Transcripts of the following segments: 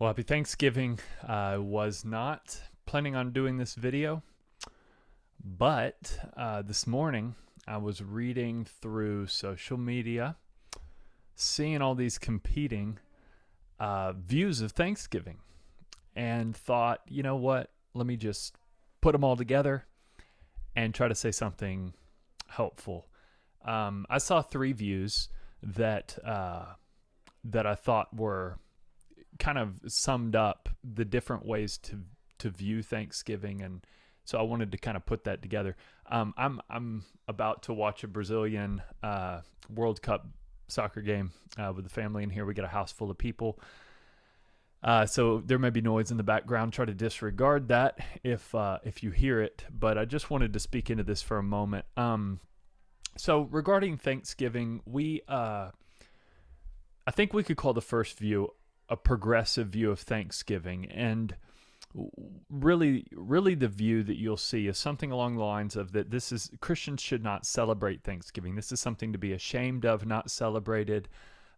Well, happy Thanksgiving. I was not planning on doing this video, but this morning I was reading through social media, seeing all these competing views of Thanksgiving, and thought, you know what? Let me just put them all together and try to say something helpful. I saw three views that I thought were kind of summed up the different ways to view Thanksgiving, and so I wanted to kind of put that together. I'm about to watch a Brazilian World Cup soccer game with the family in here. We got a house full of people, so there may be noise in the background. Try to disregard that if you hear it. But I just wanted to speak into this for a moment. So regarding Thanksgiving, I think we could call the first view a progressive view of Thanksgiving, and really the view that you'll see is something along the lines of that Christians should not celebrate Thanksgiving. This is something to be ashamed of, not celebrated.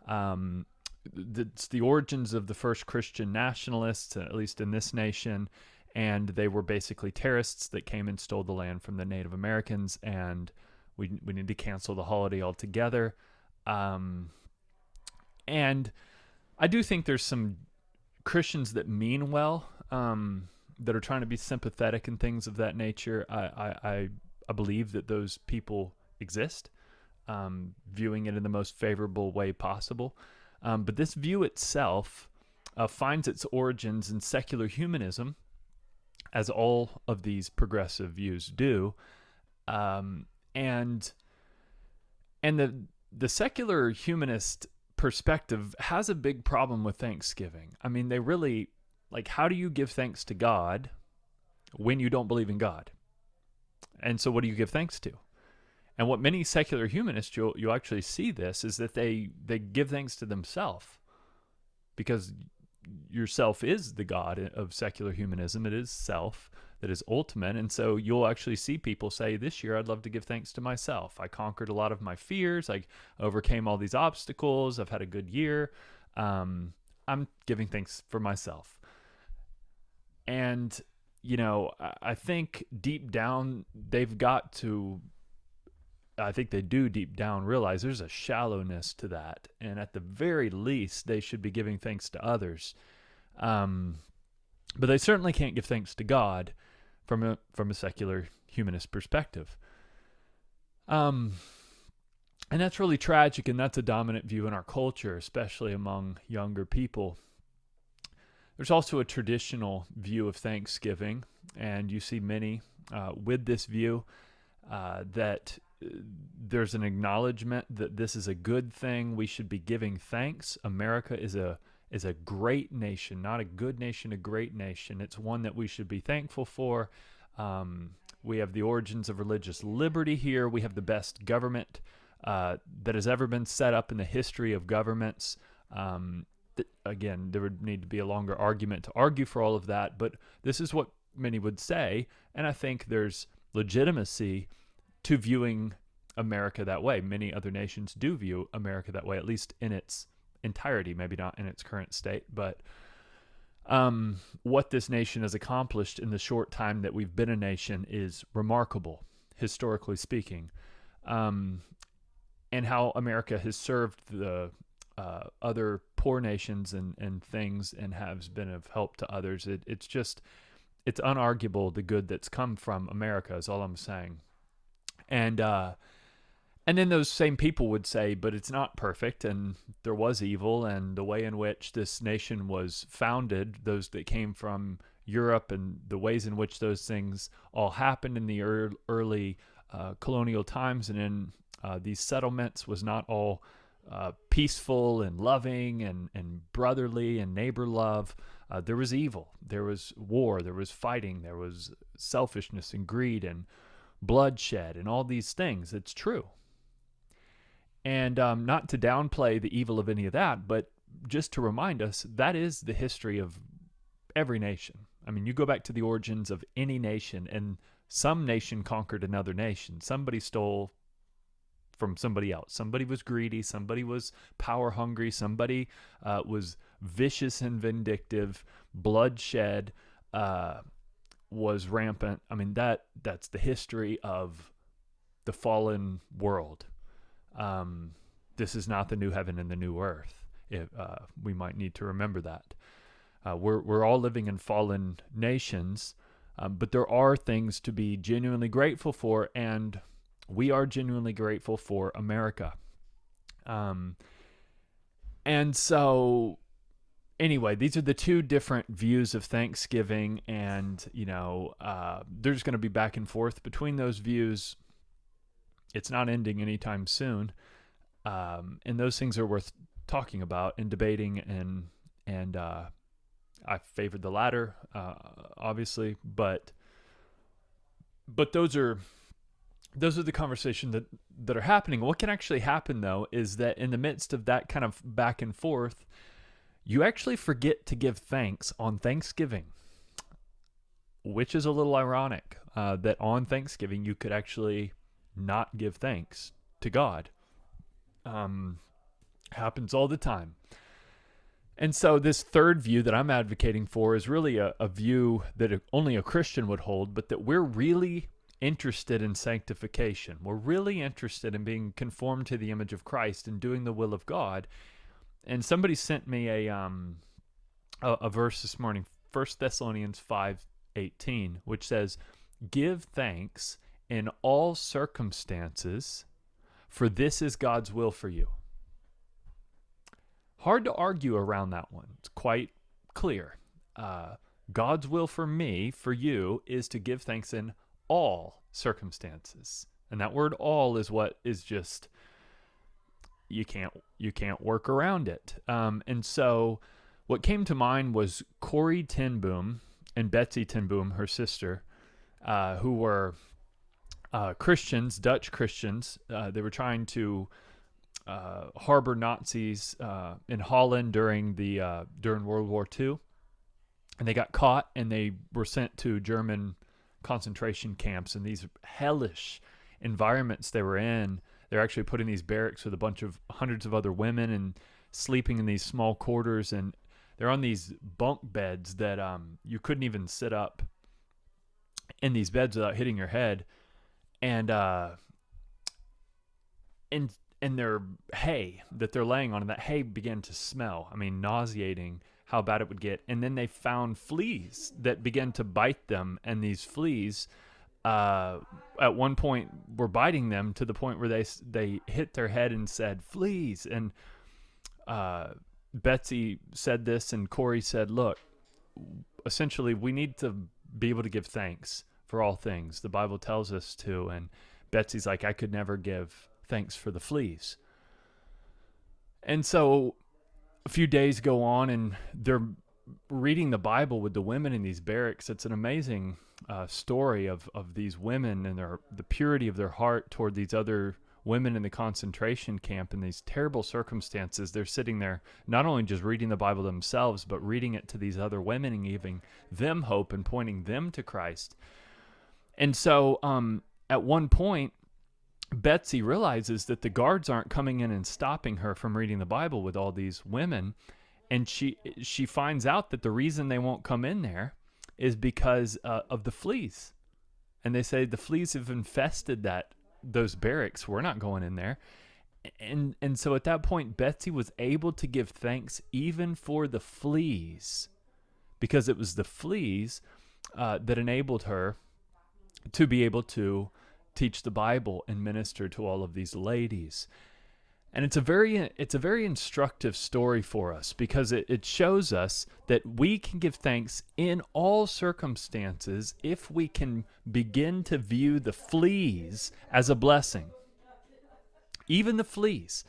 It's the origins of the first Christian nationalists, at least in this nation, and they were basically terrorists that came and stole the land from the Native Americans, and we need to cancel the holiday altogether. And I do think there's some Christians that mean well, that are trying to be sympathetic and things of that nature. I believe that those people exist, viewing it in the most favorable way possible. But this view itself finds its origins in secular humanism, as all of these progressive views do. And the secular humanist perspective has a big problem with Thanksgiving. I mean, they really, how do you give thanks to God when you don't believe in God? And so what do you give thanks to? And what many secular humanists, you'll actually see this, is that they give thanks to themselves, because yourself is the God of secular humanism. It is self that is ultimate. And so you'll actually see people say, this year I'd love to give thanks to myself. I conquered a lot of my fears. I overcame all these obstacles. I've had a good year. I'm giving thanks for myself. And, I think deep down they do deep down realize there's a shallowness to that. And at the very least, they should be giving thanks to others. But they certainly can't give thanks to God from a secular humanist perspective. And that's really tragic, and that's a dominant view in our culture, especially among younger people. There's also a traditional view of Thanksgiving, and you see many with this view that there's an acknowledgement that this is a good thing. We should be giving thanks. America is a great nation, not a good nation, a great nation. It's one that we should be thankful for. We have the origins of religious liberty here. We have the best government that has ever been set up in the history of governments. Again, there would need to be a longer argument to argue for all of that, but this is what many would say, and I think there's legitimacy to viewing America that way. Many other nations do view America that way, at least in its entirety, maybe not in its current state, but what this nation has accomplished in the short time that we've been a nation is remarkable, historically speaking, and how America has served the other poor nations and things, and has been of help to others. It's unarguable the good that's come from America is all I'm saying. And then those same people would say, but it's not perfect, and there was evil, and the way in which this nation was founded, those that came from Europe, and the ways in which those things all happened in the early colonial times and in these settlements was not all peaceful and loving and brotherly and neighbor love. There was evil, there was war, there was fighting, there was selfishness and greed and bloodshed and all these things. It's true. And not to downplay the evil of any of that, but just to remind us, that is the history of every nation. I mean, you go back to the origins of any nation, and some nation conquered another nation. Somebody stole from somebody else. Somebody was greedy. Somebody was power hungry. Somebody was vicious and vindictive. Bloodshed was rampant. I mean, that's the history of the fallen world. This is not the new heaven and the new earth. We might need to remember that. We're all living in fallen nations, but there are things to be genuinely grateful for, and we are genuinely grateful for America. And so, anyway, these are the two different views of Thanksgiving, and, there's going to be back and forth between those views. It's not ending anytime soon. And those things are worth talking about and debating, and I favored the latter, obviously, but those are the conversations that are happening. What can actually happen, though, is that in the midst of that kind of back and forth, you actually forget to give thanks on Thanksgiving, which is a little ironic, that on Thanksgiving you could actually not give thanks to God. Happens all the time. And so this third view that I'm advocating for is really a view that only a Christian would hold, but that we're really interested in sanctification. We're really interested in being conformed to the image of Christ and doing the will of God. And somebody sent me a verse this morning, 1 Thessalonians 5:18, which says, "Give thanks in all circumstances, for this is God's will for you." Hard to argue around that one. It's quite clear. God's will for me, for you, is to give thanks in all circumstances. And that word "all" is what is just, you can't work around it. And so what came to mind was Corrie ten Boom and Betsy ten Boom, her sister, who were Christians, Dutch Christians. They were trying to harbor Nazis in Holland during World War II, and they got caught and they were sent to German concentration camps. And these hellish environments they were in, they're actually put in these barracks with a bunch of hundreds of other women and sleeping in these small quarters, and they're on these bunk beds that you couldn't even sit up in these beds without hitting your head, and their hay that they're laying on, and that hay began to smell. I mean, nauseating how bad it would get. And then they found fleas that began to bite them, and these fleas at one point were biting them to the point where they hit their head and said, "Fleas." And Betsy said this, and Corey said, "Look, essentially we need to be able to give thanks for all things. The Bible tells us to." And Betsy's like, "I could never give thanks for the fleas." And so a few days go on, and they're reading the Bible with the women in these barracks. It's an amazing story of these women and the purity of their heart toward these other women in the concentration camp in these terrible circumstances. They're sitting there not only just reading the Bible themselves, but reading it to these other women and giving them hope and pointing them to Christ. And so at one point, Betsy realizes that the guards aren't coming in and stopping her from reading the Bible with all these women, and she finds out that the reason they won't come in there is because of the fleas. And they say the fleas have infested those barracks. We're not going in there. And so at that point, Betsy was able to give thanks even for the fleas, because it was the fleas that enabled her to be able to teach the Bible and minister to all of these ladies. And it's a very instructive story for us, because it shows us that we can give thanks in all circumstances if we can begin to view the fleas as a blessing. Even the fleas.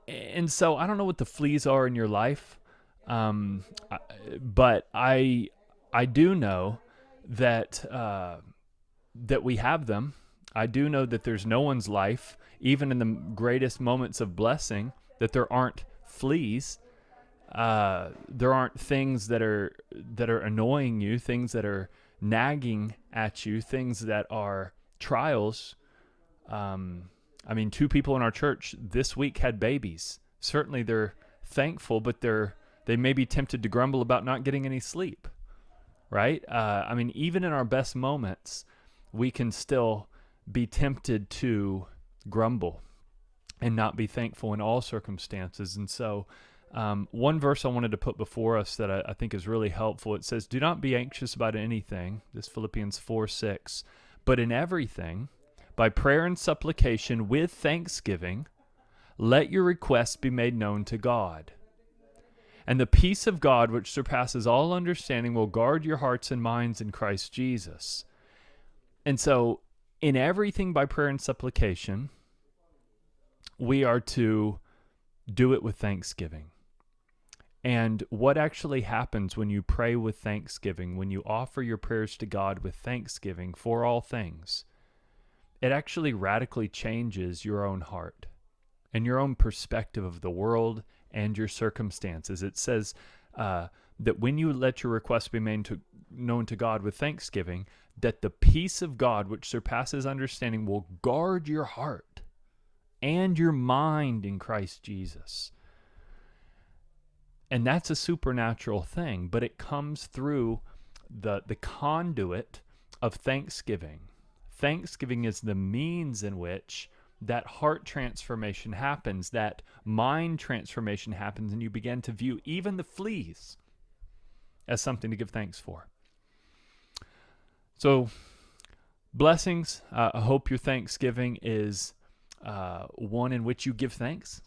And so I don't know what the fleas are in your life, but I do know that that we have them. I do know that there's no one's life, even in the greatest moments of blessing, that there aren't fleas. There aren't things that are annoying you, things that are nagging at you, things that are trials. I mean, 2 people in our church this week had babies. Certainly they're thankful, but they may be tempted to grumble about not getting any sleep, right? I mean, even in our best moments, we can still be tempted to grumble and not be thankful in all circumstances. And so one verse I wanted to put before us that I think is really helpful, it says, do not be anxious about anything, this Philippians 4:6, but in everything, by prayer and supplication with thanksgiving, let your requests be made known to God. And the peace of God, which surpasses all understanding, will guard your hearts and minds in Christ Jesus. And so, in everything by prayer and supplication, we are to do it with thanksgiving. And what actually happens when you pray with thanksgiving, when you offer your prayers to God with thanksgiving for all things, it actually radically changes your own heart and your own perspective of the world and your circumstances. It says that when you let your requests be made known to God with thanksgiving, that the peace of God, which surpasses understanding, will guard your heart and your mind in Christ Jesus. And that's a supernatural thing, but it comes through the conduit of thanksgiving. Thanksgiving is the means in which that heart transformation happens, that mind transformation happens, and you begin to view even the fleas as something to give thanks for. So, blessings. I hope your Thanksgiving is one in which you give thanks,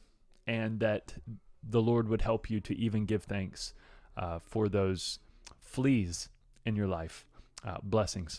and that the Lord would help you to even give thanks for those fleas in your life. Blessings.